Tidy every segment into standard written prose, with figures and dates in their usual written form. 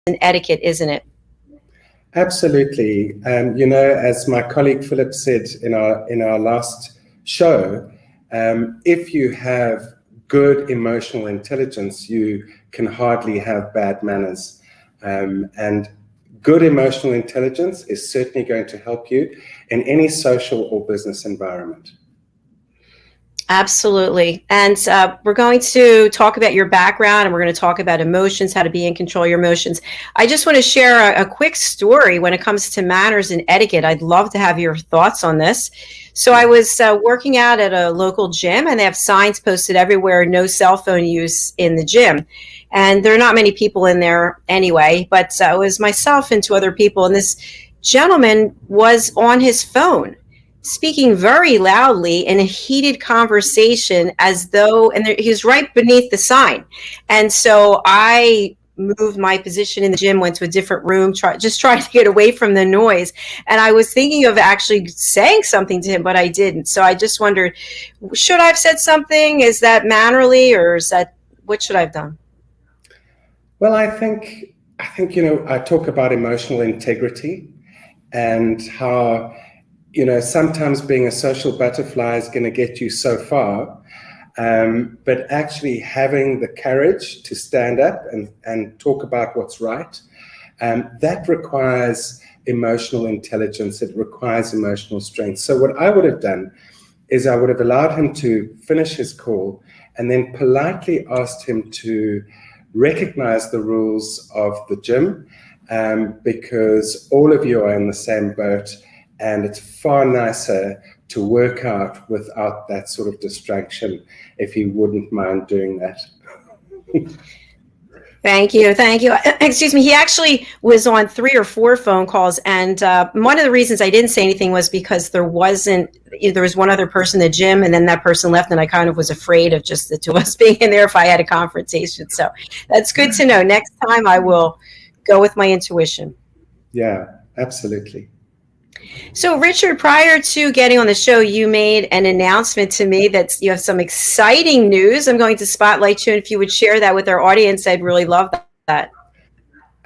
in etiquette, isn't it? Absolutely. As my colleague Philip said in our last show, if you have good emotional intelligence, you can hardly have bad manners. And good emotional intelligence is certainly going to help you in any social or business environment. Absolutely. And we're going to talk about your background, and we're going to talk about emotions, how to be in control of your emotions. I just want to share a quick story when it comes to manners and etiquette. I'd love to have your thoughts on this. So I was working out at a local gym, and they have signs posted everywhere, no cell phone use in the gym. And there are not many people in there anyway, but it was myself and two other people. And this gentleman was on his phone, speaking very loudly in a heated conversation, as though, and he was right beneath the sign. And so I moved my position in the gym, went to a different room, just trying to get away from the noise. And I was thinking of actually saying something to him, but I didn't. So I just wondered, should I have said something? Is that mannerly, or is that, what should I have done? Well, I think, I talk about emotional integrity and how, sometimes being a social butterfly is going to get you so far, but actually having the courage to stand up and talk about what's right, that requires emotional intelligence. It requires emotional strength. So what I would have done is I would have allowed him to finish his call and then politely asked him to recognize the rules of the gym, because all of you are in the same boat. And it's far nicer to work out without that sort of distraction, if you wouldn't mind doing that. Thank you. Excuse me. He actually was on 3 or 4 phone calls. And one of the reasons I didn't say anything was because there was one other person in the gym, and then that person left, and I kind of was afraid of just the two of us being in there if I had a confrontation. So that's good to know. Next time I will go with my intuition. Yeah, absolutely. So, Richard, prior to getting on the show, you made an announcement to me that you have some exciting news. I'm going to spotlight you, and if you would share that with our audience, I'd really love that.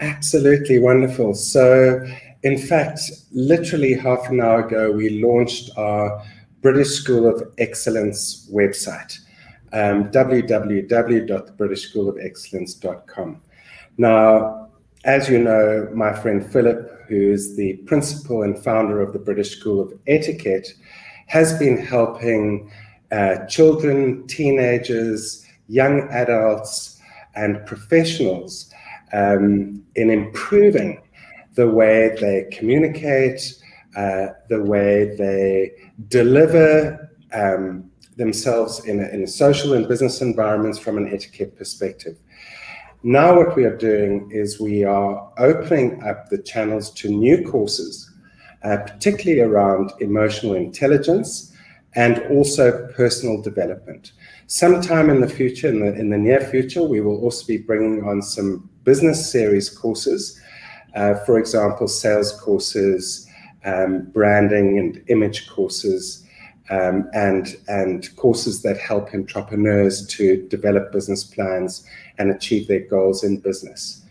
Absolutely wonderful. So, in fact, literally half an hour ago, we launched our British School of Excellence website, www.thebritishschoolofexcellence.com. Now, as you know, my friend Philip, who is the principal and founder of the British School of Etiquette, has been helping children, teenagers, young adults, and professionals in improving the way they communicate, the way they deliver themselves in social and business environments from an etiquette perspective. Now what we are doing is we are opening up the channels to new courses, particularly around emotional intelligence and also personal development. Sometime in the future, in the near future, we will also be bringing on some business series courses, for example, sales courses, branding and image courses, and courses that help entrepreneurs to develop business plans and achieve their goals in business.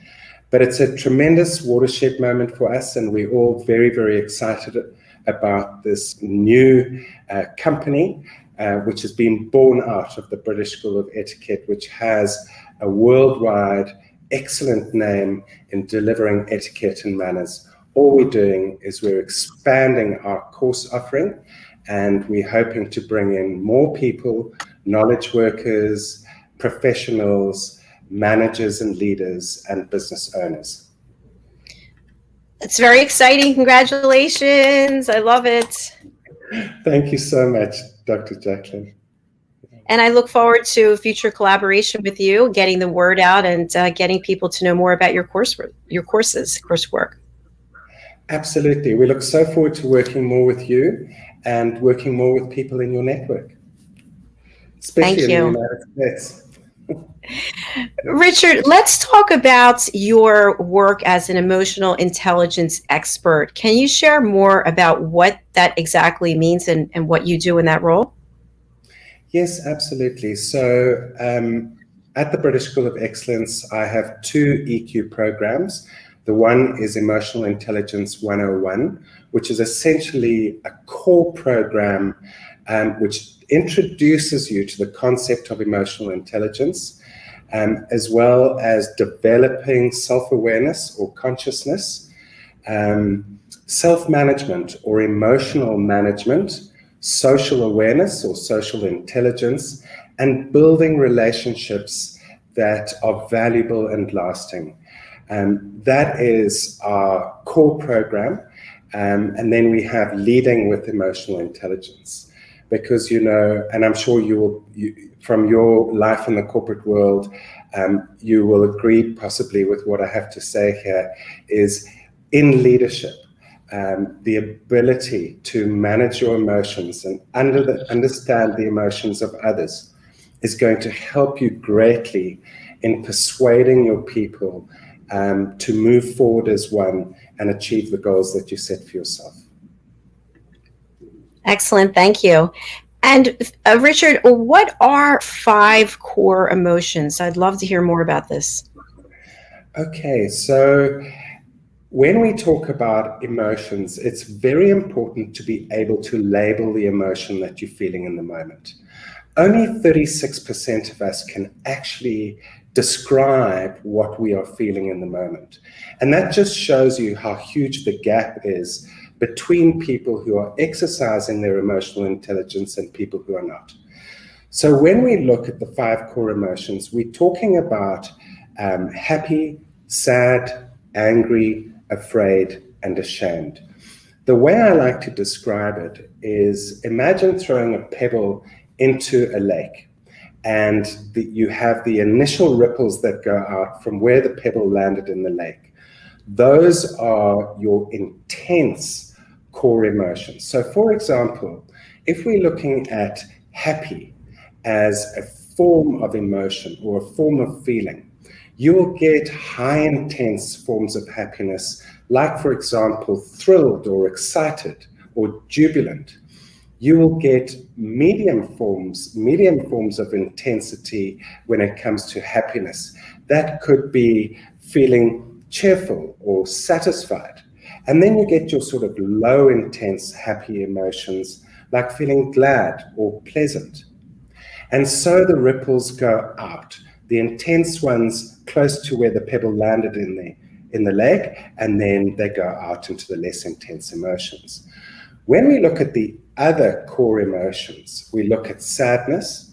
But it's a tremendous watershed moment for us, and we're all very, very excited about this new company, which has been born out of the British School of Etiquette, which has a worldwide excellent name in delivering etiquette and manners. All we're doing is we're expanding our course offering, and we're hoping to bring in more people, knowledge workers, professionals, managers and leaders, and business owners. It's very exciting. Congratulations. I love it. Thank you so much, Dr. Jacalyn. And I look forward to future collaboration with you, getting the word out and getting people to know more about your coursework. Absolutely. We look so forward to working more with you and working more with people in your network, especially in the United States. Richard, let's talk about your work as an emotional intelligence expert. Can you share more about what that exactly means and what you do in that role? Yes, absolutely. So At the British School of Excellence, I have 2 EQ programs. The one is Emotional Intelligence 101, which is essentially a core program which introduces you to the concept of emotional intelligence, as well as developing self-awareness or consciousness, self-management or emotional management, social awareness or social intelligence, and building relationships that are valuable and lasting. That is our core program. And then we have leading with emotional intelligence. Because, and I'm sure from your life in the corporate world, you will agree possibly with what I have to say here, is in leadership, the ability to manage your emotions and understand the emotions of others is going to help you greatly in persuading your people to move forward as one and achieve the goals that you set for yourself. Excellent, thank you. And Richard, what are 5 core emotions? I'd love to hear more about this. Okay, so when we talk about emotions, it's very important to be able to label the emotion that you're feeling in the moment. Only 36% of us can actually describe what we are feeling in the moment. And that just shows you how huge the gap is between people who are exercising their emotional intelligence and people who are not. So when we look at the 5 core emotions, we're talking about happy, sad, angry, afraid, and ashamed. The way I like to describe it is, imagine throwing a pebble into a lake, and you have the initial ripples that go out from where the pebble landed in the lake. Those are your intense core emotions. So for example, if we're looking at happy as a form of emotion or a form of feeling, you will get high intense forms of happiness, like for example, thrilled or excited or jubilant. You will get medium forms of intensity when it comes to happiness. That could be feeling cheerful or satisfied. And then you get your sort of low intense happy emotions, like feeling glad or pleasant. And so the ripples go out. The intense ones close to where the pebble landed in the lake, and then they go out into the less intense emotions. When we look at the other core emotions, we look at sadness.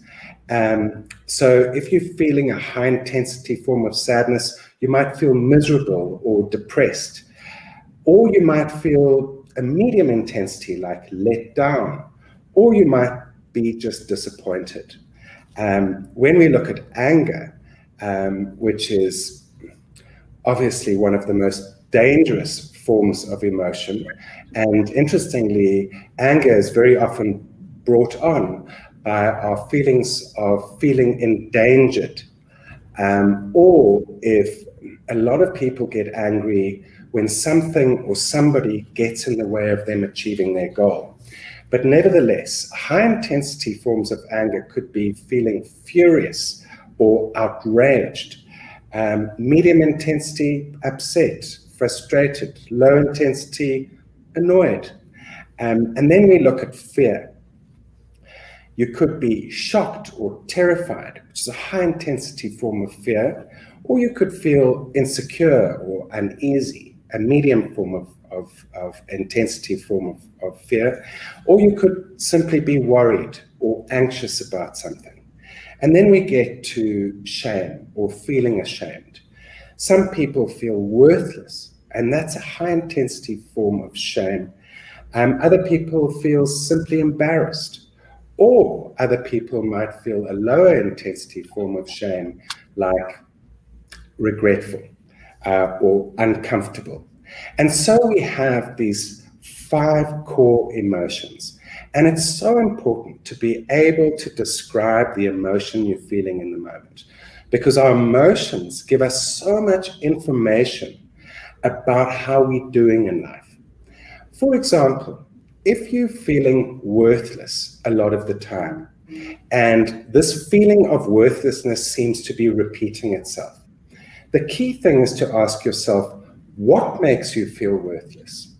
So if you're feeling a high intensity form of sadness, you might feel miserable or depressed. Or you might feel a medium intensity, like let down. Or you might be just disappointed. When we look at anger, which is obviously one of the most dangerous forms of emotion, and interestingly, anger is very often brought on by our feelings of feeling endangered, or if a lot of people get angry when something or somebody gets in the way of them achieving their goal. But nevertheless, high intensity forms of anger could be feeling furious or outraged. Medium intensity, upset, frustrated. Low intensity, annoyed. And then we look at fear. You could be shocked or terrified, which is a high intensity form of fear, or you could feel insecure or uneasy, a medium form of intensity form of fear, or you could simply be worried or anxious about something. And then we get to shame or feeling ashamed. Some people feel worthless, and that's a high intensity form of shame. Other people feel simply embarrassed, or other people might feel a lower intensity form of shame, like regretful or uncomfortable. And so we have these 5 core emotions. And it's so important to be able to describe the emotion you're feeling in the moment, because our emotions give us so much information about how we're doing in life. For example, if you're feeling worthless a lot of the time, And this feeling of worthlessness seems to be repeating itself. The key thing is to ask yourself, what makes you feel worthless?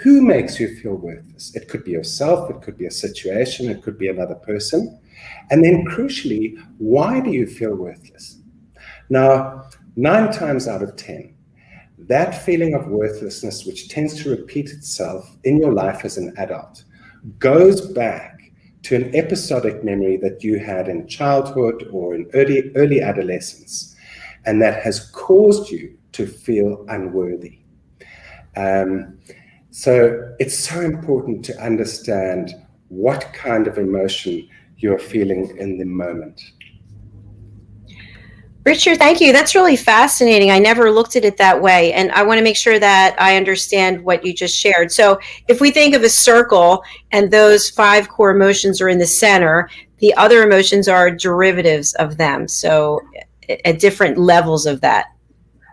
Who makes you feel worthless? It could be yourself, it could be a situation, it could be another person. And then crucially, why do you feel worthless? Now, 9 times out of 10, that feeling of worthlessness, which tends to repeat itself in your life as an adult, goes back to an episodic memory that you had in childhood or in early adolescence, and that has caused you to feel unworthy. So it's so important to understand what kind of emotion you're feeling in the moment. Richard, thank you. That's really fascinating. I never looked at it that way. And I want to make sure that I understand what you just shared. So if we think of a circle and those 5 core emotions are in the center, the other emotions are derivatives of them. So at different levels of that.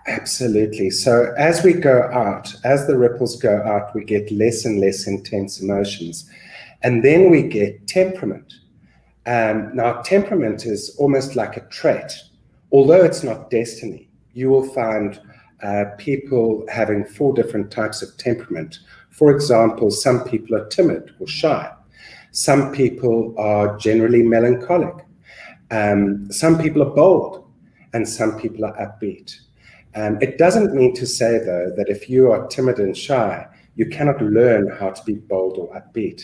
Absolutely. So as we go out, as the ripples go out, we get less and less intense emotions. And then we get temperament. Now, temperament is almost like a trait. Although it's not destiny, you will find people having 4 different types of temperament. For example, some people are timid or shy. Some people are generally melancholic. Some people are bold, and some people are upbeat. It doesn't mean to say, though, that if you are timid and shy, you cannot learn how to be bold or upbeat.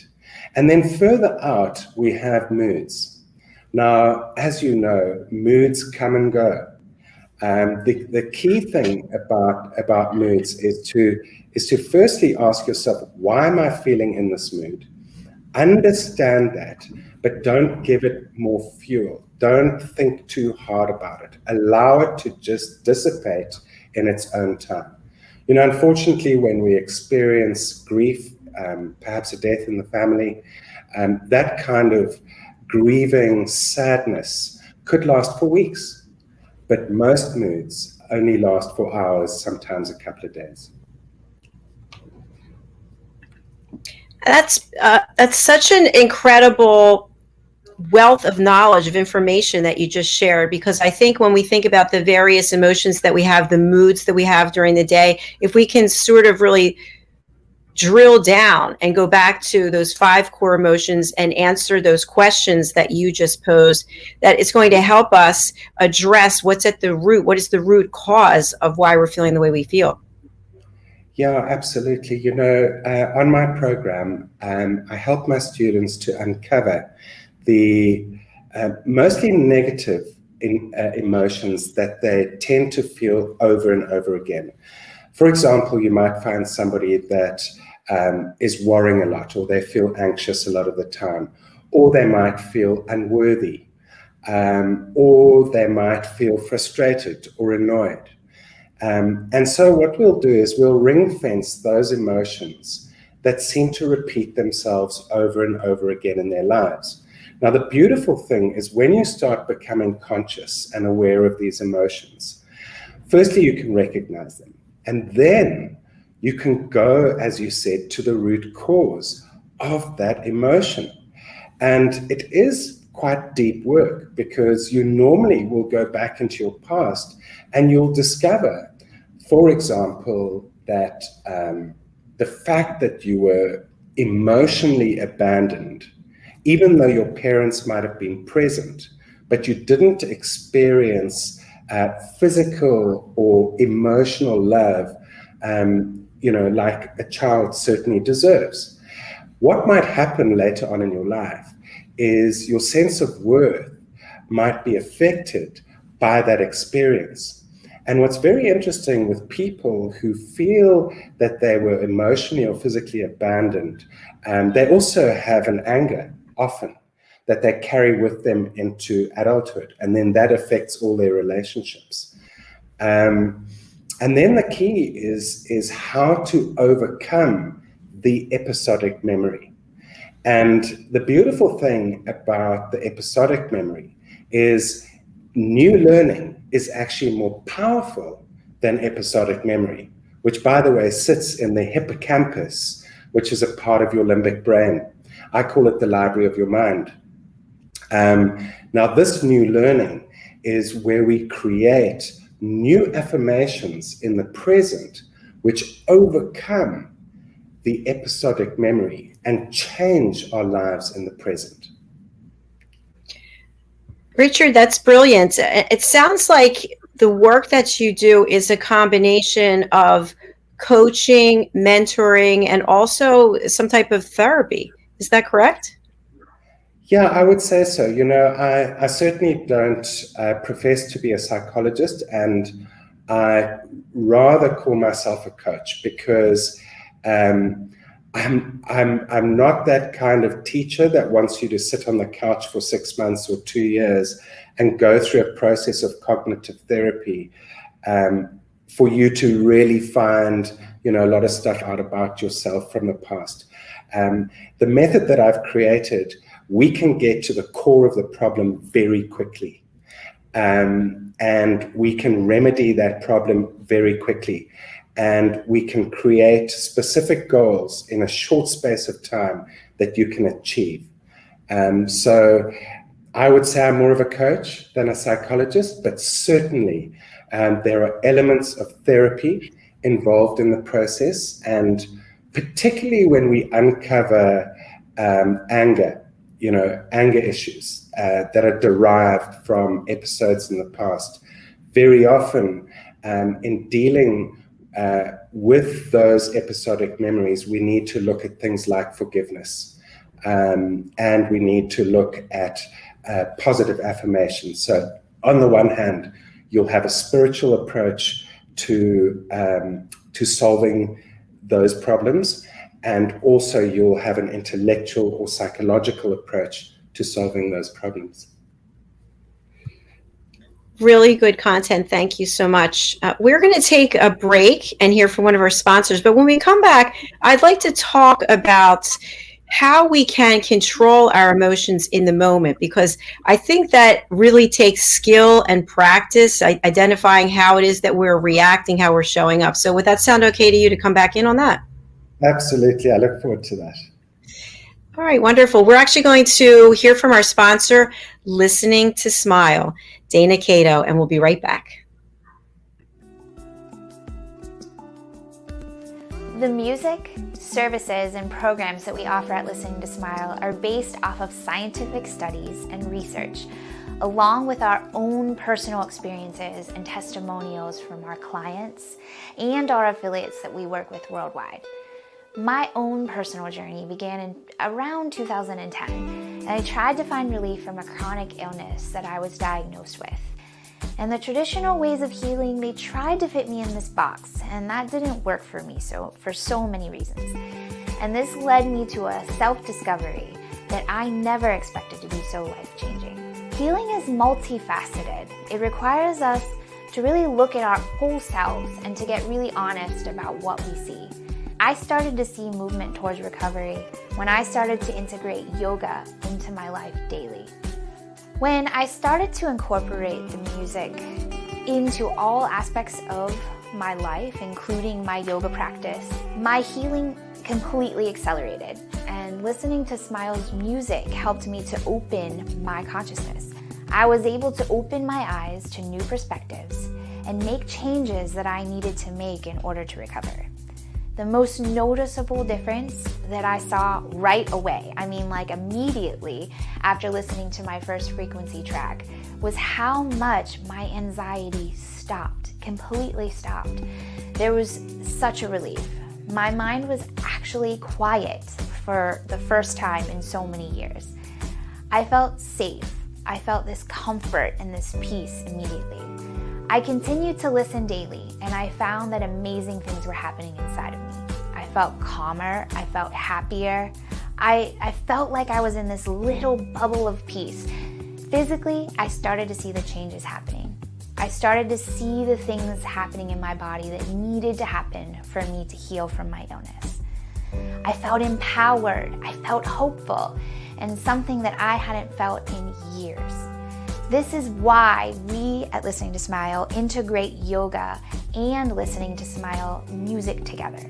And then further out, we have moods. Now, as you know, moods come and go. The key thing about moods is to firstly ask yourself, why am I feeling in this mood? Understand that, but don't give it more fuel. Don't think too hard about it. Allow it to just dissipate in its own time. You know, unfortunately, when we experience grief, perhaps a death in the family, that kind of grieving sadness could last for weeks, but most moods only last for hours, sometimes a couple of days. That's such an incredible wealth of knowledge, of information that you just shared, because I think when we think about the various emotions that we have, the moods that we have during the day, if we can sort of really drill down and go back to those 5 core emotions and answer those questions that you just posed, that it's going to help us address what's at the root, what is the root cause of why we're feeling the way we feel. Yeah, absolutely. You know, on my program, I help my students to uncover the mostly negative emotions that they tend to feel over and over again. For example, you might find somebody that is worrying a lot, or they feel anxious a lot of the time, or they might feel unworthy, or they might feel frustrated or annoyed. And so what we'll do is we'll ring fence those emotions that seem to repeat themselves over and over again in their lives. Now, the beautiful thing is when you start becoming conscious and aware of these emotions, firstly, you can recognize them. And then you can go, as you said, to the root cause of that emotion. And it is quite deep work, because you normally will go back into your past and you'll discover, for example, that the fact that you were emotionally abandoned, even though your parents might have been present, but you didn't experience physical or emotional love, like a child certainly deserves. What might happen later on in your life is your sense of worth might be affected by that experience. And what's very interesting with people who feel that they were emotionally or physically abandoned, they also have an anger often that they carry with them into adulthood, and then that affects all their relationships. And then the key is how to overcome the episodic memory. And the beautiful thing about the episodic memory is new learning is actually more powerful than episodic memory, which, by the way, sits in the hippocampus, which is a part of your limbic brain. I call it the library of your mind. Now, this new learning is where we create new affirmations in the present which overcome the episodic memory and change our lives in the present. Richard, that's brilliant. It sounds like the work that you do is a combination of coaching, mentoring, and also some type of therapy. Is that correct? Yeah, I would say so. I certainly don't profess to be a psychologist, and I rather call myself a coach because I'm not that kind of teacher that wants you to sit on the couch for 6 months or 2 years and go through a process of cognitive therapy for you to really find a lot of stuff out about yourself from the past. The method that I've created, we can get to the core of the problem very quickly, and we can remedy that problem very quickly. And we can create specific goals in a short space of time that you can achieve. So I would say I'm more of a coach than a psychologist, but certainly there are elements of therapy involved in the process. And particularly when we uncover anger issues that are derived from episodes in the past, very often in dealing with those episodic memories, we need to look at things like forgiveness, and we need to look at positive affirmations. So on the one hand, you'll have a spiritual approach to solving those problems, and also you'll have an intellectual or psychological approach to solving those problems. Really good content. Thank you so much. We're going to take a break and hear from one of our sponsors. But when we come back, I'd like to talk about how we can control our emotions in the moment, because I think that really takes skill and practice, identifying how it is that we're reacting, how we're showing up. So would that sound okay to you to come back in on that? Absolutely. I look forward to that. All right, wonderful. We're actually going to hear from our sponsor, Listening to Smile, Dana Cato, and we'll be right back. The music, services, and programs that we offer at Listening to Smile are based off of scientific studies and research, along with our own personal experiences and testimonials from our clients and our affiliates that we work with worldwide. My own personal journey began in around 2010, and I tried to find relief from a chronic illness that I was diagnosed with. And the traditional ways of healing, they tried to fit me in this box, and that didn't work for me for so many reasons. And this led me to a self-discovery that I never expected to be so life-changing. Healing is multifaceted. It requires us to really look at our whole selves and to get really honest about what we see. I started to see movement towards recovery when I started to integrate yoga into my life daily. When I started to incorporate the music into all aspects of my life, including my yoga practice, my healing completely accelerated, and listening to Smile's music helped me to open my consciousness. I was able to open my eyes to new perspectives and make changes that I needed to make in order to recover. The most noticeable difference that I saw right away, immediately after listening to my first frequency track, was how much my anxiety completely stopped. There was such a relief. My mind was actually quiet for the first time in so many years. I felt safe. I felt this comfort and this peace immediately. I continued to listen daily, and I found that amazing things were happening inside of me. I felt calmer, I felt happier, I felt like I was in this little bubble of peace. Physically, I started to see the changes happening. I started to see the things happening in my body that needed to happen for me to heal from my illness. I felt empowered, I felt hopeful, and something that I hadn't felt in years. This is why we at Listening to Smile integrate yoga and Listening to Smile music together.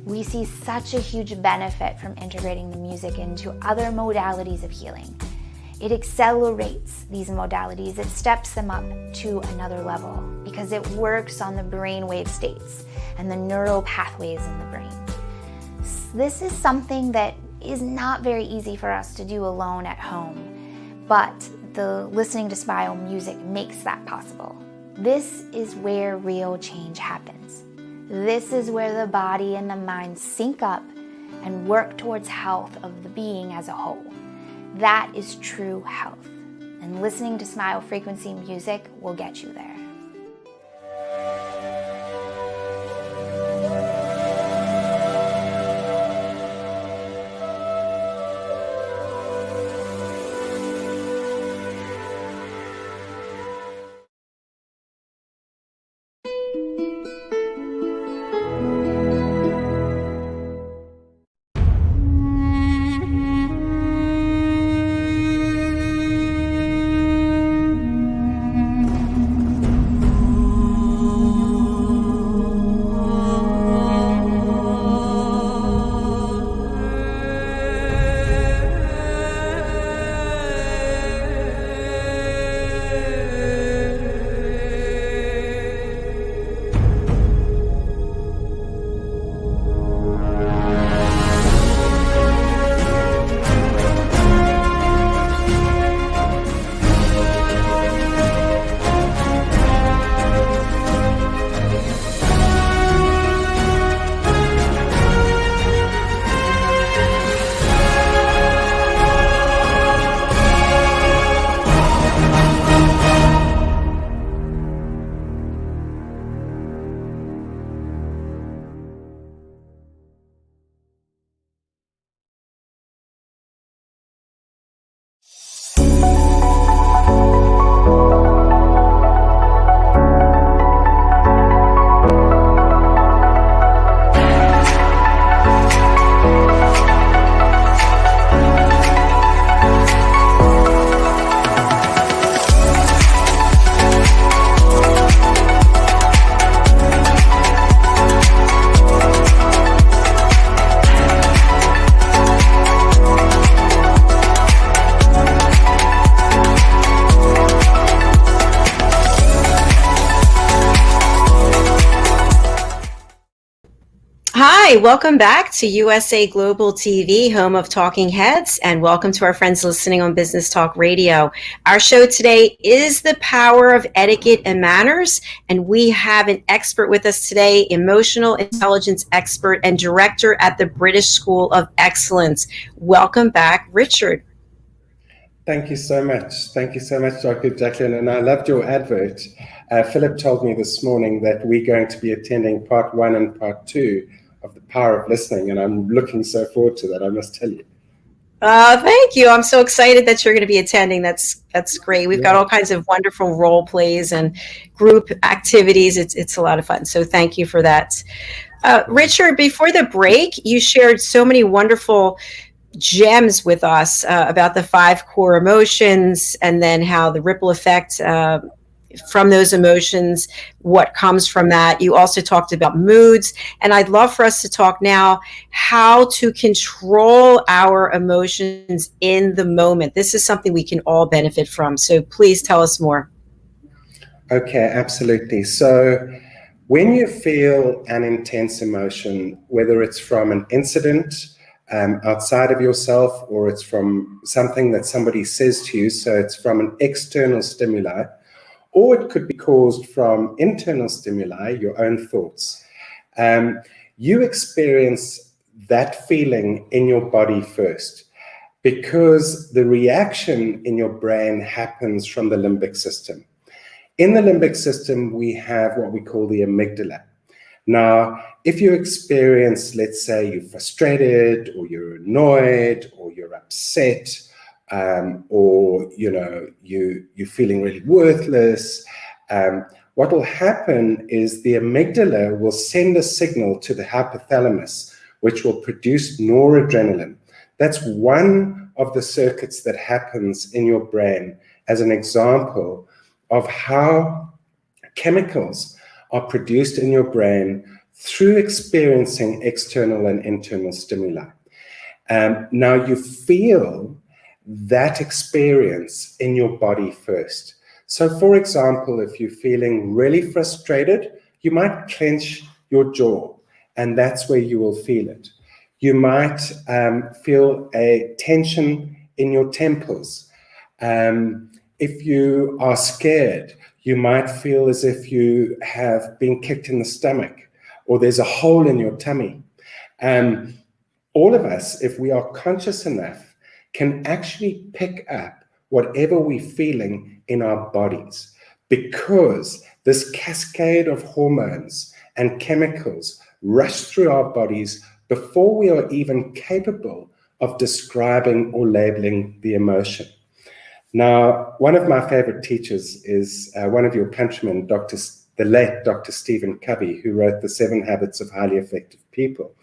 We see such a huge benefit from integrating the music into other modalities of healing. It accelerates these modalities. It steps them up to another level because it works on the brainwave states and the neural pathways in the brain. This is something that is not very easy for us to do alone at home, but the Listening to Smile music makes that possible. This is where real change happens. This is where the body and the mind sync up and work towards health of the being as a whole. That is true health, and listening to Smile frequency music will get you there. Hi, welcome back to USA Global TV, home of Talking Heads, and welcome to our friends listening on Business Talk Radio. Our show today is The Power of Etiquette and Manners, and we have an expert with us today, emotional intelligence expert and director at the British School of Excellence. Welcome back, Richard. Thank you so much. Thank you so much, Dr. Jacalyn. And I loved your advert. Philip told me this morning that we're going to be attending part 1 and part 2 of The Power of Listening, and I'm looking so forward to that, I must tell you. Thank you. I'm so excited that you're going to be attending. That's great. We've got all kinds of wonderful role plays and group activities. It's a lot of fun. So thank you for that. Richard, before the break, you shared so many wonderful gems with us about the 5 core emotions and then how the ripple effect from those emotions, what comes from that. You also talked about moods, and I'd love for us to talk now how to control our emotions in the moment. This is something we can all benefit from. So please tell us more. Okay, absolutely. So when you feel an intense emotion, whether it's from an incident outside of yourself or it's from something that somebody says to you, so it's from an external stimuli, or it could be caused from internal stimuli, your own thoughts. You experience that feeling in your body first because the reaction in your brain happens from the limbic system. In the limbic system, we have what we call the amygdala. Now, if you experience, let's say you're frustrated or you're annoyed or you're upset, or you're feeling really worthless, what will happen is the amygdala will send a signal to the hypothalamus, which will produce noradrenaline. That's one of the circuits that happens in your brain as an example of how chemicals are produced in your brain through experiencing external and internal stimuli. Now you feel that experience in your body first. So, for example, if you're feeling really frustrated, you might clench your jaw, and that's where you will feel it. You might feel a tension in your temples. If you are scared, you might feel as if you have been kicked in the stomach, or there's a hole in your tummy. All of us, if we are conscious enough, can actually pick up whatever we're feeling in our bodies, because this cascade of hormones and chemicals rush through our bodies before we are even capable of describing or labeling the emotion. Now, one of my favorite teachers is one of your countrymen, the late Dr. Stephen Covey, who wrote The 7 Habits of Highly Effective People.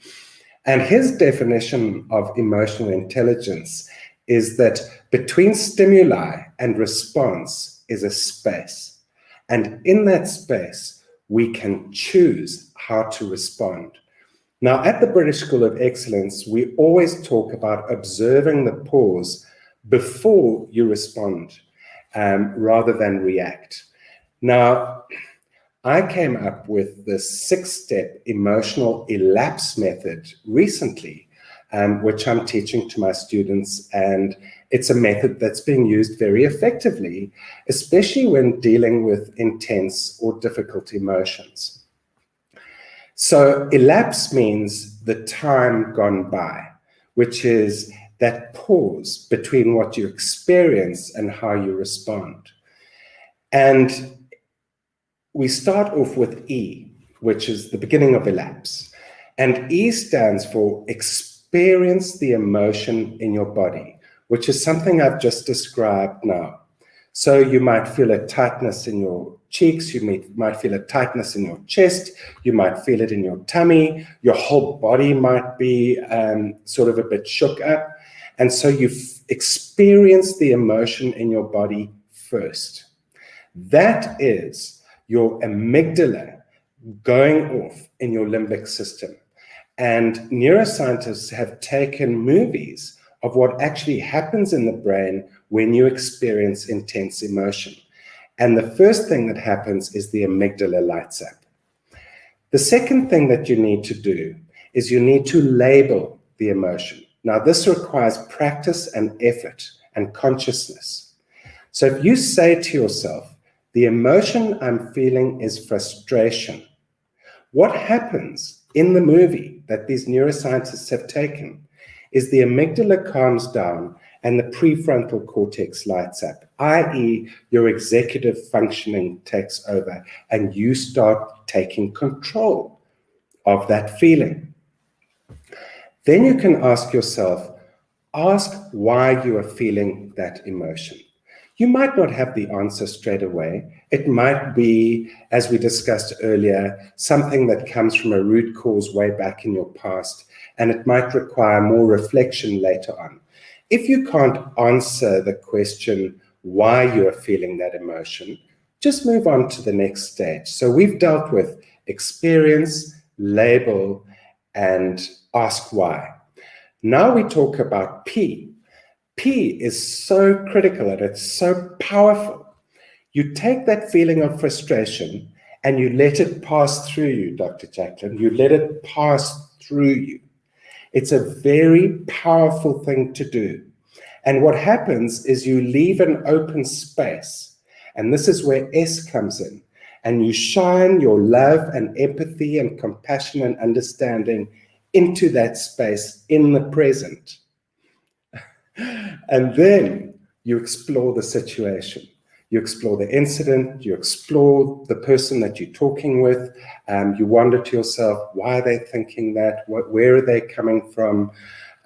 And his definition of emotional intelligence is that between stimuli and response is a space. And in that space, we can choose how to respond. Now, at the British School of Excellence, we always talk about observing the pause before you respond, rather than react. Now, I came up with the 6-step emotional elapse method recently, which I'm teaching to my students, and it's a method that's being used very effectively, especially when dealing with intense or difficult emotions. So elapse means the time gone by, which is that pause between what you experience and how you respond. And we start off with E, which is the beginning of elapse. And E stands for experience the emotion in your body, which is something I've just described now. So you might feel a tightness in your cheeks, you might feel a tightness in your chest, you might feel it in your tummy, your whole body might be sort of a bit shook up. And so you experience the emotion in your body first. That is your amygdala going off in your limbic system. And neuroscientists have taken movies of what actually happens in the brain when you experience intense emotion. And the first thing that happens is the amygdala lights up. The second thing that you need to do is you need to label the emotion. Now, this requires practice and effort and consciousness. So if you say to yourself, the emotion I'm feeling is frustration, what happens in the movie that these neuroscientists have taken is the amygdala calms down and the prefrontal cortex lights up, i.e. your executive functioning takes over and you start taking control of that feeling. Then you can ask yourself, ask why you are feeling that emotion. You might not have the answer straight away. It might be, as we discussed earlier, something that comes from a root cause way back in your past, and it might require more reflection later on. If you can't answer the question why you are feeling that emotion, just move on to the next stage. So we've dealt with experience, label, and ask why. Now we talk about P. P is so critical and it's so powerful. You take that feeling of frustration and you let it pass through you, Dr. Jacalyn. You let it pass through you. It's a very powerful thing to do. And what happens is you leave an open space. And this is where S comes in. And you shine your love and empathy and compassion and understanding into that space in the present. And then you explore the situation. You explore the incident, you explore the person that you're talking with, you wonder to yourself, why are they thinking that? Where are they coming from?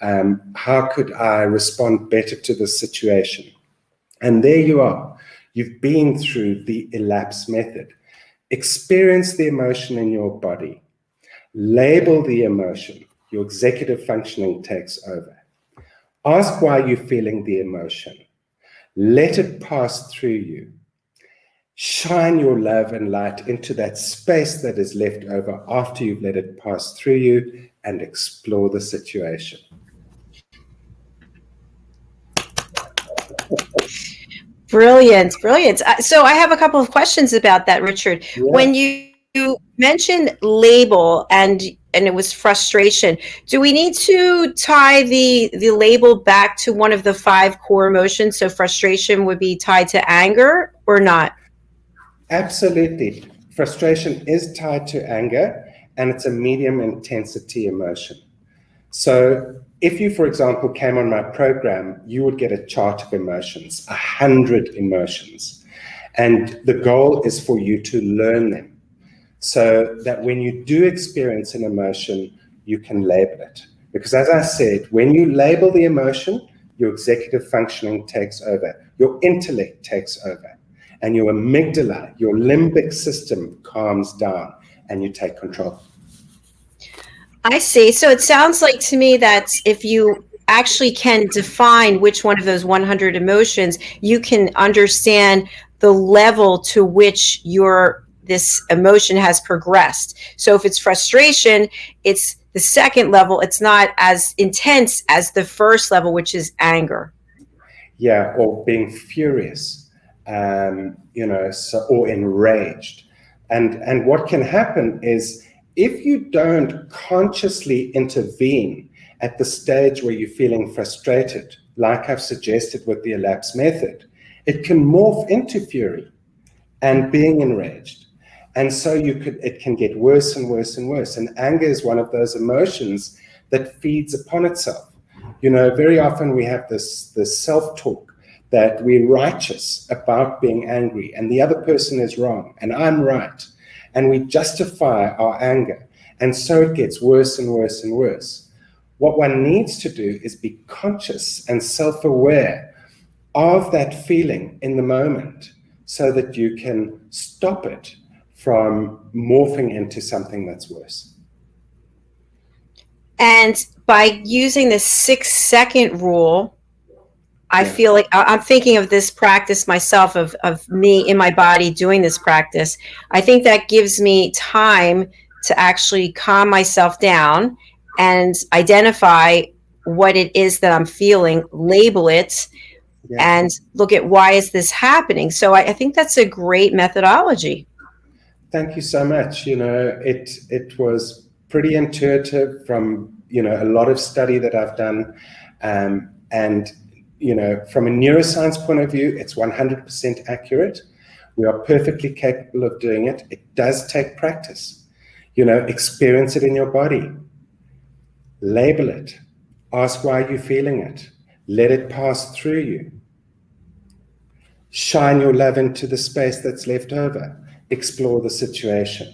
How could I respond better to this situation? And there you are. You've been through the elapse method. Experience the emotion in your body. Label the emotion. Your executive functioning takes over. Ask why you're feeling the emotion. Let it pass through you. Shine your love and light into that space that is left over after you've let it pass through you and explore the situation. Brilliant, brilliant. So I have a couple of questions about that, Richard. Yeah. When you mentioned label and it was frustration, do we need to tie the label back to one of the 5 core emotions? So frustration would be tied to anger or not? Absolutely. Frustration is tied to anger, and it's a medium intensity emotion. So if you, for example, came on my program, you would get a chart of emotions, 100 emotions. And the goal is for you to learn them so that when you do experience an emotion, you can label it. Because as I said, when you label the emotion, your executive functioning takes over, your intellect takes over, and your amygdala, your limbic system calms down and you take control. I see. So it sounds like to me that if you actually can define which one of those 100 emotions, you can understand the level to which this emotion has progressed. So if it's frustration, it's the second level. It's not as intense as the first level, which is anger. Yeah, or being furious, or enraged. And what can happen is if you don't consciously intervene at the stage where you're feeling frustrated, like I've suggested with the elapse method, it can morph into fury and being enraged. And so it can get worse and worse and worse. And anger is one of those emotions that feeds upon itself. Very often we have this self-talk that we're righteous about being angry and the other person is wrong and I'm right. And we justify our anger. And so it gets worse and worse and worse. What one needs to do is be conscious and self-aware of that feeling in the moment so that you can stop it from morphing into something that's worse. And by using the 6-second rule, I feel like I'm thinking of this practice myself of me in my body doing this practice. I think that gives me time to actually calm myself down and identify what it is that I'm feeling, label it, and look at why is this happening. So I think that's a great methodology. Thank you so much. It was pretty intuitive from, a lot of study that I've done. And from a neuroscience point of view, it's 100% accurate. We are perfectly capable of doing it. It does take practice. Experience it in your body. Label it. Ask why you're feeling it. Let it pass through you. Shine your love into the space that's left over. Explore the situation.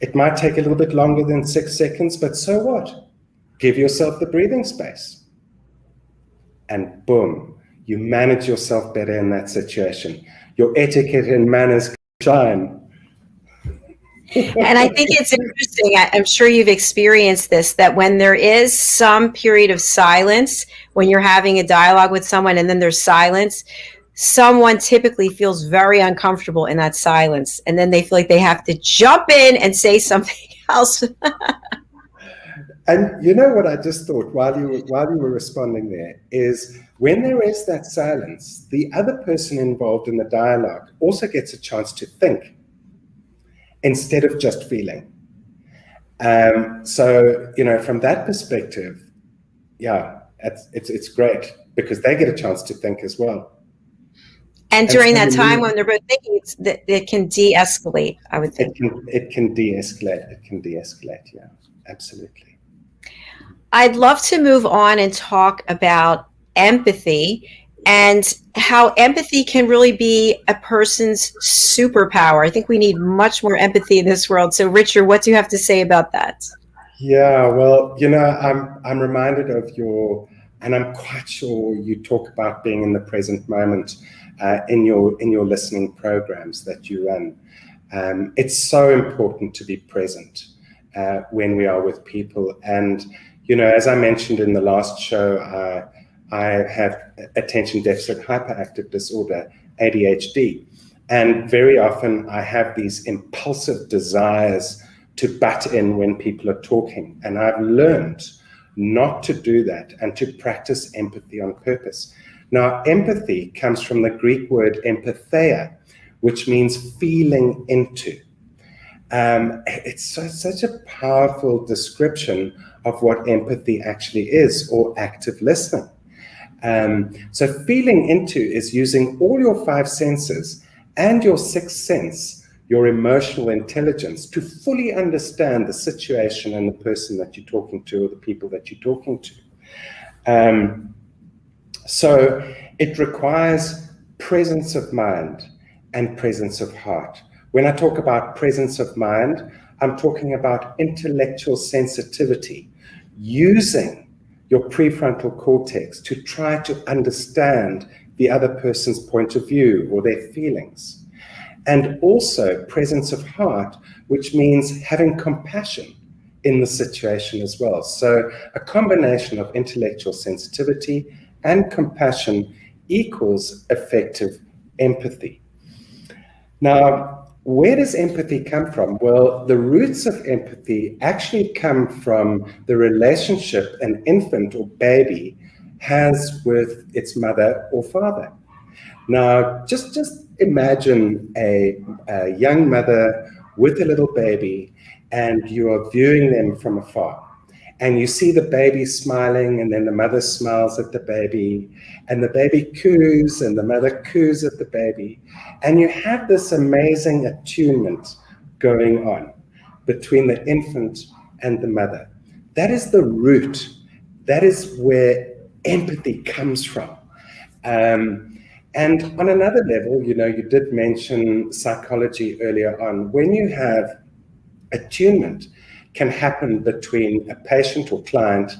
It might take a little bit longer than 6 seconds, but so what? Give yourself the breathing space. And boom, you manage yourself better in that situation. Your etiquette and manners shine. And I think it's interesting, I'm sure you've experienced this, that when there is some period of silence, when you're having a dialogue with someone and then there's silence, someone typically feels very uncomfortable in that silence. And then they feel like they have to jump in and say something else. And you know what I just thought while you were responding there is when there is that silence, the other person involved in the dialogue also gets a chance to think instead of just feeling. So, from that perspective, it's great because they get a chance to think as well. And during that time when they're both thinking, it can de-escalate, I would think. It can de-escalate. It can de-escalate, yeah, absolutely. I'd love to move on and talk about empathy and how empathy can really be a person's superpower. I think we need much more empathy in this world. So, Richard, what do you have to say about that? Yeah, well, I'm reminded of and I'm quite sure you talk about being in the present moment in your listening programs that you run. It's so important to be present when we are with people. And, as I mentioned in the last show, I have attention deficit hyperactive disorder, ADHD. And very often I have these impulsive desires to butt in when people are talking. And I've learned not to do that and to practice empathy on purpose. Now, empathy comes from the Greek word empatheia, which means feeling into. It's such a powerful description of what empathy actually is, or active listening. So feeling into is using all your five senses and your sixth sense, your emotional intelligence, to fully understand the situation and the person that you're talking to, or the people that you're talking to. So it requires presence of mind and presence of heart. When I talk about presence of mind, I'm talking about intellectual sensitivity, using your prefrontal cortex to try to understand the other person's point of view or their feelings. And also presence of heart, which means having compassion in the situation as well. So a combination of intellectual sensitivity and compassion equals effective empathy. Now, where does empathy come from? Well, the roots of empathy actually come from the relationship an infant or baby has with its mother or father. Now, just imagine a young mother with a little baby, and you are viewing them from afar. And you see the baby smiling, and then the mother smiles at the baby, and the baby coos, and the mother coos at the baby. And you have this amazing attunement going on between the infant and the mother. That is the root. That is where empathy comes from. And on another level, you did mention psychology earlier on. When you have attunement, can happen between a patient or client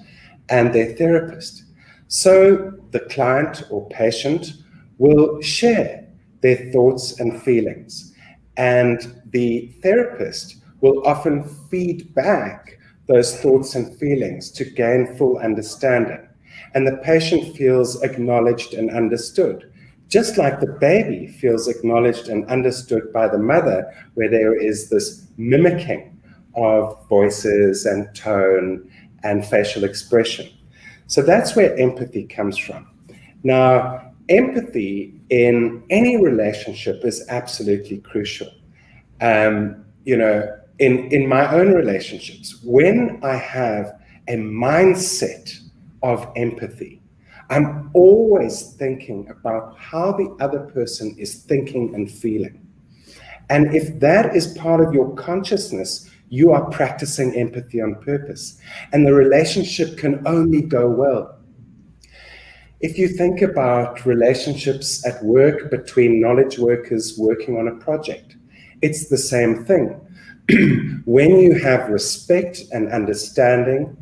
and their therapist. So the client or patient will share their thoughts and feelings, and the therapist will often feed back those thoughts and feelings to gain full understanding. And the patient feels acknowledged and understood, just like the baby feels acknowledged and understood by the mother, where there is this mimicking of voices and tone and facial expression. So that's where empathy comes from. Now, empathy in any relationship is absolutely crucial. In my own relationships, when I have a mindset of empathy, I'm always thinking about how the other person is thinking and feeling. And if that is part of your consciousness, you are practicing empathy on purpose, and the relationship can only go well. If you think about relationships at work between knowledge workers working on a project, it's the same thing. When you have respect and understanding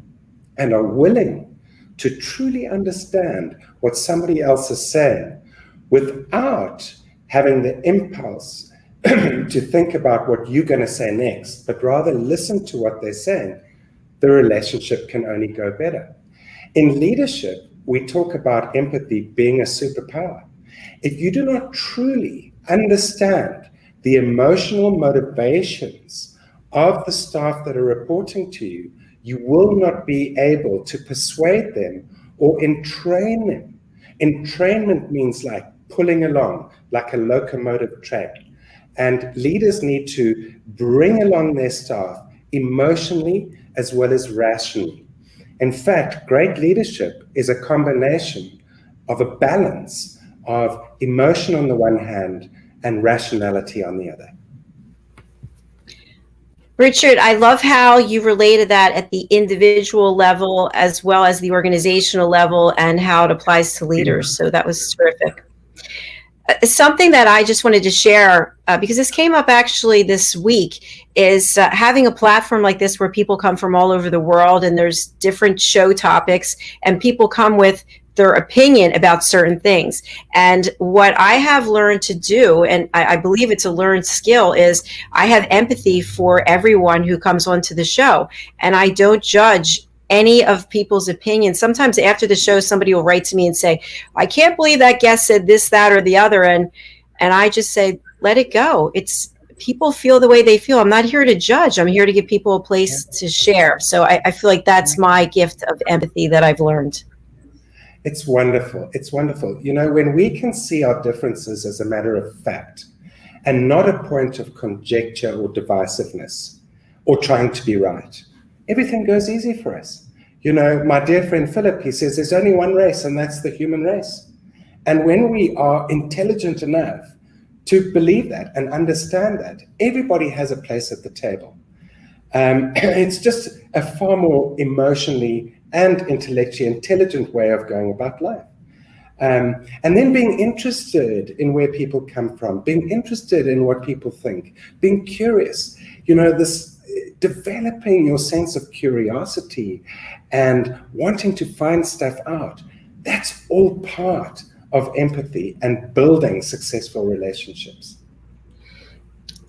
and are willing to truly understand what somebody else is saying without having the impulse to think about what you're going to say next, but rather listen to what they're saying, the relationship can only go better. In leadership, we talk about empathy being a superpower. If you do not truly understand the emotional motivations of the staff that are reporting to you, you will not be able to persuade them or entrain them. Entrainment means like pulling along, like a locomotive train. And leaders need to bring along their staff emotionally as well as rationally. In fact, great leadership is a combination of a balance of emotion on the one hand and rationality on the other. Richard, I love how you related that at the individual level as well as the organizational level and how it applies to leaders. So that was terrific. Something that I just wanted to share, because this came up actually this week, is having a platform like this where people come from all over the world and there's different show topics and people come with their opinion about certain things. And what I have learned to do, and I believe it's a learned skill, is I have empathy for everyone who comes onto the show. And I don't judge any of people's opinions. Sometimes after the show, somebody will write to me and say, I can't believe that guest said this, that, or the other. And I just say, let it go. It's people feel the way they feel. I'm not here to judge. I'm here to give people a place to share. So I feel like that's my gift of empathy that I've learned. It's wonderful. It's wonderful. You know, when we can see our differences as a matter of fact and not a point of conjecture or divisiveness or trying to be right, everything goes easy for us. You know, my dear friend Philip, he says there's only one race, and that's the human race. And when we are intelligent enough to believe that and understand that, everybody has a place at the table. It's just a far more emotionally and intellectually intelligent way of going about life. And then being interested in where people come from, being interested in what people think, being curious, you know, this developing your sense of curiosity and wanting to find stuff out. That's all part of empathy and building successful relationships.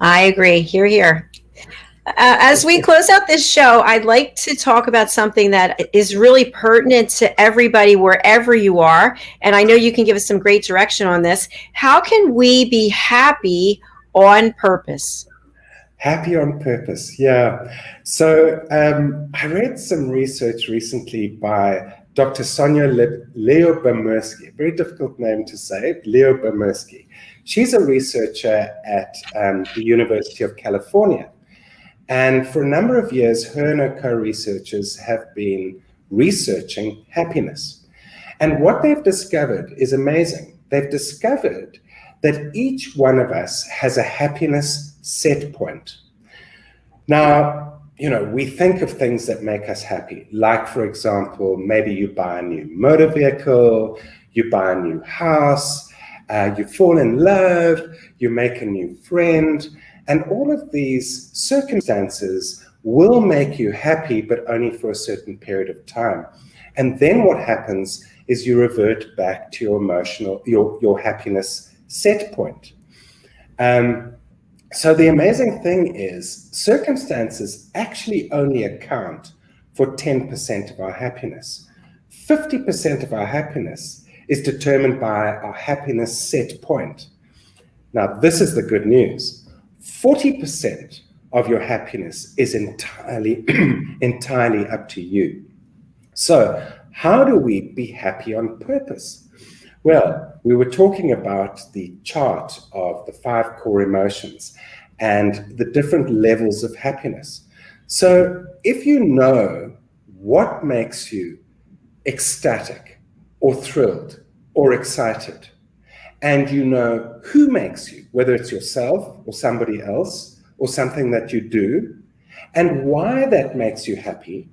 I agree. Hear, hear. As we close out this show, I'd like to talk about something that is really pertinent to everybody wherever you are. And I know you can give us some great direction on this. How can we be happy on purpose? Happy on purpose, yeah. So I read some research recently by Dr. Sonia Lyubomirsky, very difficult name to say, Lyubomirsky. She's a researcher at the University of California. And for a number of years, her and her co-researchers have been researching happiness. And what they've discovered is amazing. They've discovered that each one of us has a happiness set point. Now, you know, we think of things that make us happy, like, for example, maybe you buy a new motor vehicle, you buy a new house, you fall in love, you make a new friend, and all of these circumstances will make you happy, but only for a certain period of time. And then what happens is you revert back to your happiness set point. So the amazing thing is circumstances actually only account for 10% of our happiness. 50% of our happiness is determined by our happiness set point. Now, this is the good news. 40% of your happiness is entirely up to you. So how do we be happy on purpose? Well, we were talking about the chart of the 5 core emotions and the different levels of happiness. So if you know what makes you ecstatic or thrilled or excited, and you know who makes you, whether it's yourself or somebody else or something that you do, and why that makes you happy,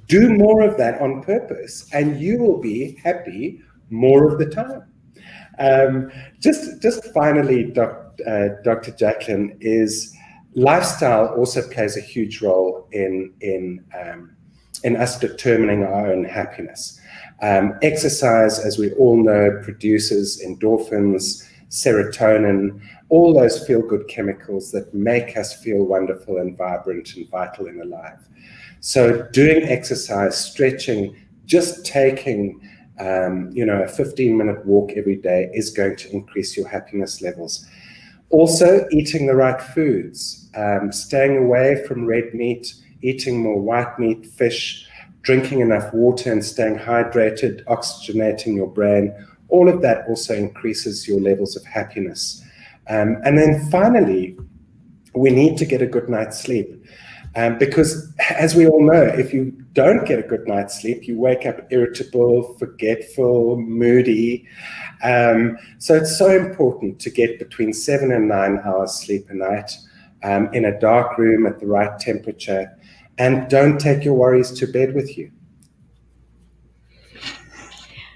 do more of that on purpose, and you will be happy more of the time. Just finally, Dr. Jacalyn, is lifestyle also plays a huge role in us determining our own happiness. Exercise, as we all know, produces endorphins, serotonin, all those feel-good chemicals that make us feel wonderful and vibrant and vital and alive. So doing exercise, stretching, just taking a 15-minute walk every day is going to increase your happiness levels. Also, eating the right foods, staying away from red meat, eating more white meat, fish, drinking enough water and staying hydrated, oxygenating your brain, all of that also increases your levels of happiness. And then finally, we need to get a good night's sleep. Because as we all know, if you don't get a good night's sleep, you wake up irritable, forgetful, moody. So it's so important to get between 7 and 9 hours sleep a night in a dark room at the right temperature, and don't take your worries to bed with you.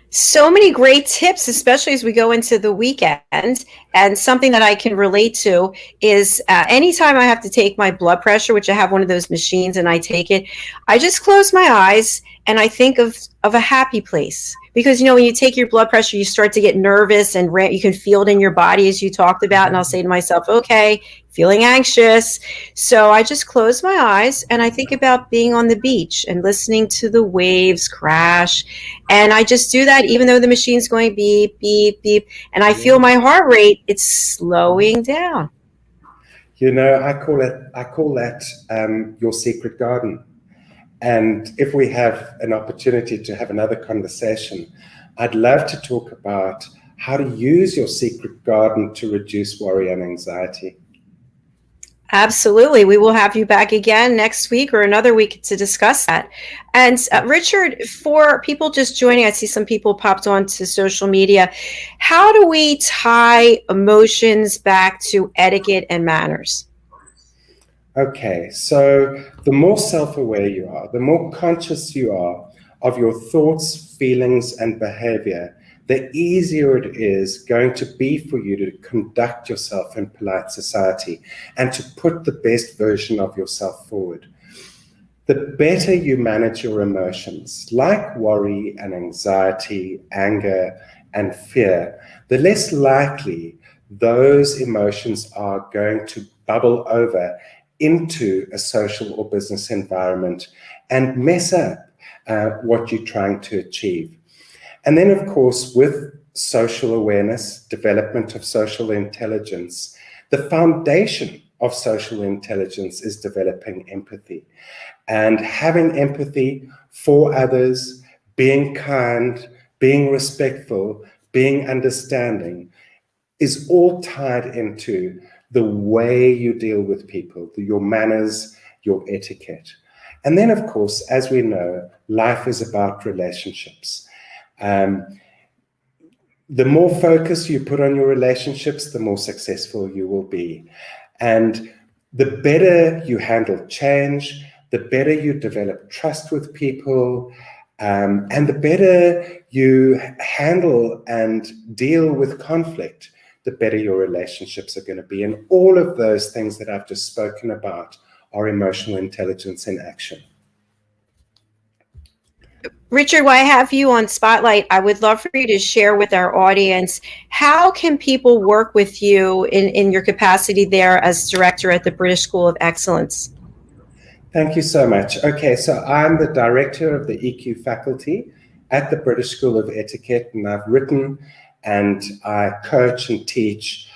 So many great tips, especially as we go into the weekend. And something that I can relate to is anytime I have to take my blood pressure, which I have one of those machines and I take it, I just close my eyes and I think of a happy place. Because, when you take your blood pressure, you start to get nervous and you can feel it in your body, as you talked about. And I'll say to myself, okay, feeling anxious. So I just close my eyes and I think about being on the beach and listening to the waves crash. And I just do that, even though the machine's going beep, beep, beep. And I feel my heart rate, it's slowing down. I call that your secret garden. And if we have an opportunity to have another conversation, I'd love to talk about how to use your secret garden to reduce worry and anxiety. Absolutely. We will have you back again next week or another week to discuss that. And Richard, for people just joining, I see some people popped onto social media. How do we tie emotions back to etiquette and manners? Okay, so the more self-aware you are, the more conscious you are of your thoughts, feelings, and behavior, the easier it is going to be for you to conduct yourself in polite society and to put the best version of yourself forward. The better you manage your emotions, like worry and anxiety, anger, and fear, the less likely those emotions are going to bubble over into a social or business environment and mess up what you're trying to achieve. And then, of course, with social awareness, development of social intelligence, the foundation of social intelligence is developing empathy. And having empathy for others, being kind, being respectful, being understanding is all tied into the way you deal with people, your manners, your etiquette. And then, of course, as we know, life is about relationships. The more focus you put on your relationships, the more successful you will be. And the better you handle change, the better you develop trust with people, and the better you handle and deal with conflict, the better your relationships are going to be. And all of those things that I've just spoken about are emotional intelligence in action. Richard, while I have you on Spotlight, I would love for you to share with our audience, how can people work with you in your capacity there as director at the British School of Excellence? Thank you so much. Okay, so I'm the director of the EQ faculty at the British School of Etiquette, and I've written and I coach and teach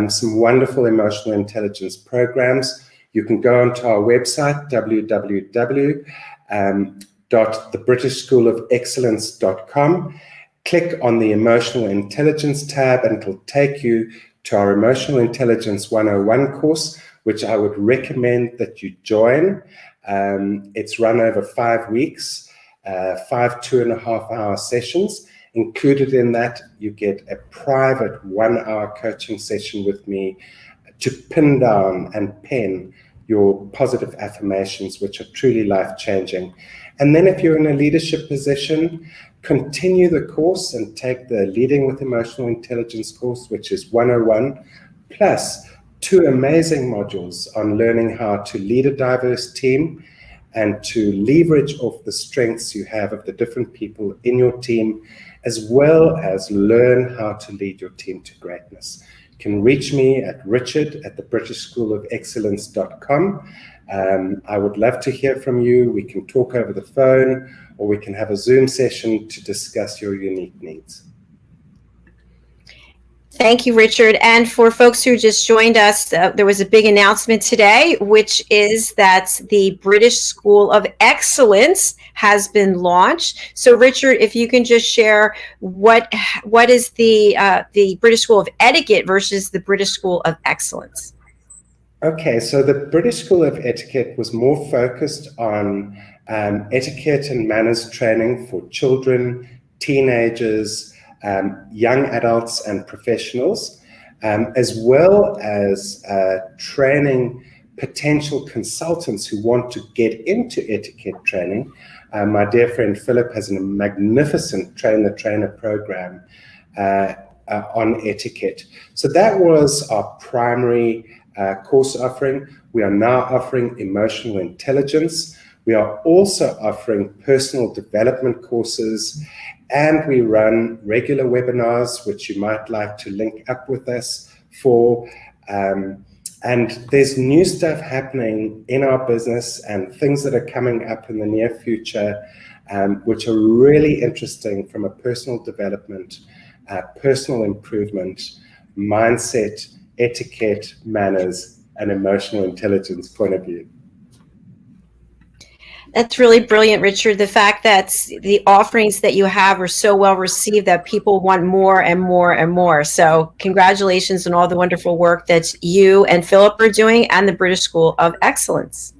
some wonderful emotional intelligence programs. You can go onto our website, www.thebritishschoolofexcellence.com, click on the Emotional Intelligence tab, and it'll take you to our Emotional Intelligence 101 course, which I would recommend that you join. It's run over 5 weeks, 5 2.5-hour sessions. Included in that, you get a private 1-hour coaching session with me to pin down and pen your positive affirmations, which are truly life-changing. And then if you're in a leadership position, continue the course and take the Leading with Emotional Intelligence course, which is 101, plus 2 amazing modules on learning how to lead a diverse team and to leverage off the strengths you have of the different people in your team, as well as learn how to lead your team to greatness. You can reach me at richard@thebritishschoolofexcellence.com. I would love to hear from you. We can talk over the phone, or we can have a Zoom session to discuss your unique needs. Thank you, Richard. And for folks who just joined us, there was a big announcement today, which is that the British School of Excellence has been launched. So, Richard, if you can just share what is the British School of Etiquette versus the British School of Excellence? Okay, so the British School of Etiquette was more focused on etiquette and manners training for children, teenagers, young adults and professionals, as well as training potential consultants who want to get into etiquette training. My dear friend Philip has a magnificent train-the-trainer program on etiquette. So that was our primary course offering. We are now offering emotional intelligence. We are also offering personal development courses, and we run regular webinars, which you might like to link up with us for. And there's new stuff happening in our business and things that are coming up in the near future, which are really interesting from a personal development, personal improvement, mindset, etiquette, manners, and emotional intelligence point of view. That's really brilliant, Richard. The fact that the offerings that you have are so well received that people want more and more and more. So congratulations on all the wonderful work that you and Philip are doing and the British School of Excellence.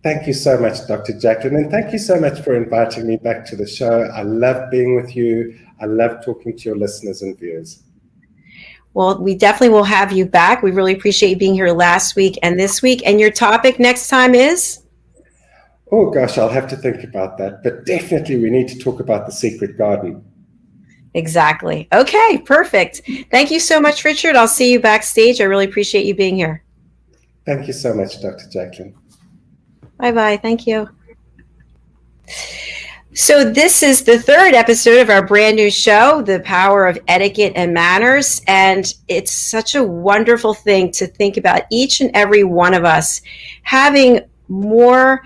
Thank you so much, Dr. Jacalyn, and thank you so much for inviting me back to the show. I love being with you. I love talking to your listeners and viewers. Well, we definitely will have you back. We really appreciate you being here last week and this week. And your topic next time is? Oh gosh, I'll have to think about that, but definitely we need to talk about the secret garden. Exactly. Okay, perfect. Thank you so much, Richard. I'll see you backstage. I really appreciate you being here. Thank you so much, Dr. Jacalyn. Bye-bye. Thank you. So this is the third episode of our brand new show, The Power of Etiquette and Manners. And it's such a wonderful thing to think about each and every one of us having more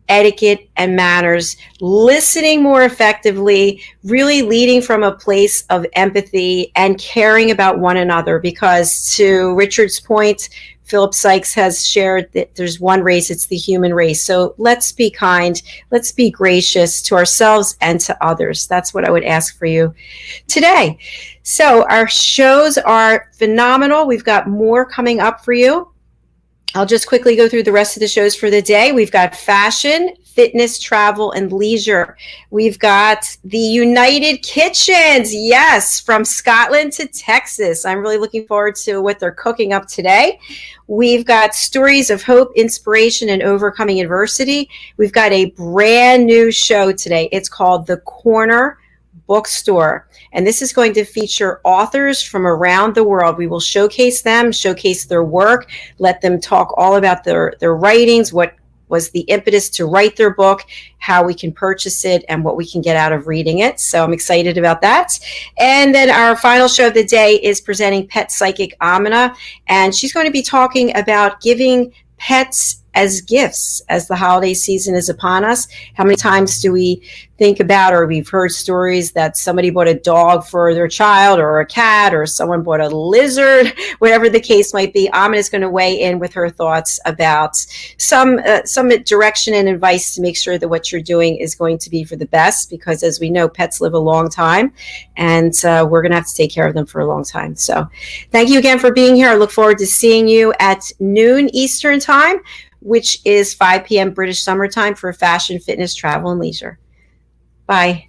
etiquette and manners, listening more effectively, really leading from a place of empathy and caring about one another. Because to Richard's point, Philip Sykes has shared that there's one race, it's the human race. So let's be kind, let's be gracious to ourselves and to others. That's what I would ask for you today. So our shows are phenomenal. We've got more coming up for you. I'll just quickly go through the rest of the shows for the day. We've got fashion, fitness, travel, and leisure. We've got the United Kitchens. Yes, from Scotland to Texas. I'm really looking forward to what they're cooking up today. We've got stories of hope, inspiration, and overcoming adversity. We've got a brand new show today. It's called The Corner Bookstore. And this is going to feature authors from around the world. We will showcase them, showcase their work, let them talk all about their writings, what was the impetus to write their book, how we can purchase it, and what we can get out of reading it. So I'm excited about that. And then our final show of the day is presenting pet psychic Amina, and she's going to be talking about giving pets as gifts as the holiday season is upon us. How many times do we think about, or we've heard stories that somebody bought a dog for their child or a cat, or someone bought a lizard, whatever the case might be. Amina is going to weigh in with her thoughts about some direction and advice to make sure that what you're doing is going to be for the best, because as we know, pets live a long time, and we're going to have to take care of them for a long time. So thank you again for being here. I look forward to seeing you at noon Eastern time, which is 5 p.m. British Summer Time, for fashion, fitness, travel, and leisure. Bye.